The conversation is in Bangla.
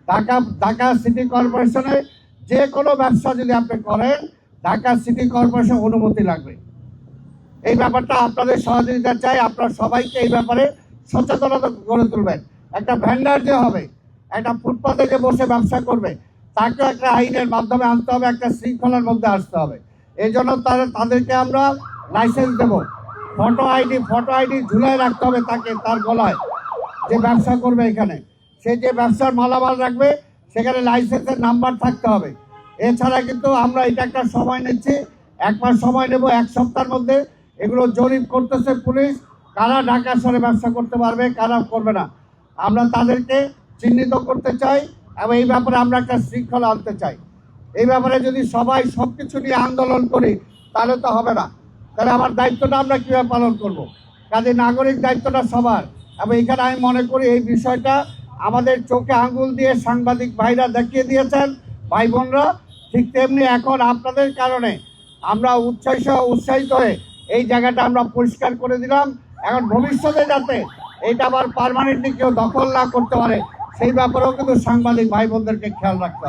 ঢাকা ঢাকা সিটি কর্পোরেশনে যে কোনো ব্যবসা যদি আপনি করেন ঢাকা সিটি কর্পোরেশন অনুমতি লাগবে। এই ব্যাপারটা আপনাদের সহযোগিতা চাই। আপনারা সবাইকে এই ব্যাপারে সচেতনতা গড়ে তুলবেন। একটা ভেন্ডার যে হবে, একটা ফুটপাতে যে বসে ব্যবসা করবে, তাকে একটা আইনের মাধ্যমে আনতে হবে, একটা শৃঙ্খলার মধ্যে আসতে হবে। এই জন্য তাদেরকে আমরা লাইসেন্স দেব, ফটো আইডি ঝুলাই রাখতে হবে তাকে, তার গলায়, যে ব্যবসা করবে এখানে, সে যে ব্যবসার মালামাল রাখবে সেখানে লাইসেন্সের নাম্বার থাকতে হবে। এছাড়া কিন্তু আমরা এটা একটা সময় নিচ্ছি, 1 মাস সময় নেব, 1 সপ্তাহের মধ্যে এগুলো জরিপ করতেছে পুলিশ, কারা ঢাকা শহরে ব্যবসা করতে পারবে, কারা করবে না, আমরা তাদেরকে চিহ্নিত করতে চাই এবং এই ব্যাপারে আমরা একটা শৃঙ্খলা আনতে চাই। এই ব্যাপারে যদি সবাই সব কিছু নিয়ে আন্দোলন করি তাহলে তো হবে না। তাহলে আমার দায়িত্বটা আমরা কীভাবে পালন করব? কাজে নাগরিক দায়িত্বটা সবার। এবং এখানে আমি মনে করি এই বিষয়টা আমাদের চোখে আঙ্গুল দিয়ে সাংবাদিক ভাইরা দেখিয়ে দিয়েছেন, ভাই বোনরা, ঠিক তেমনি এখন আপনাদের কারণে আমরা উৎসাহিত হয়ে এই জায়গাটা আমরা পরিষ্কার করে দিলাম। এখন ভবিষ্যতে যাতে এটা আবার পার্মানেন্টলি কেউ দখল না করতে পারে সেই ব্যাপারেও কিন্তু সাংবাদিক ভাই বোনদেরকে খেয়াল রাখতে হবে।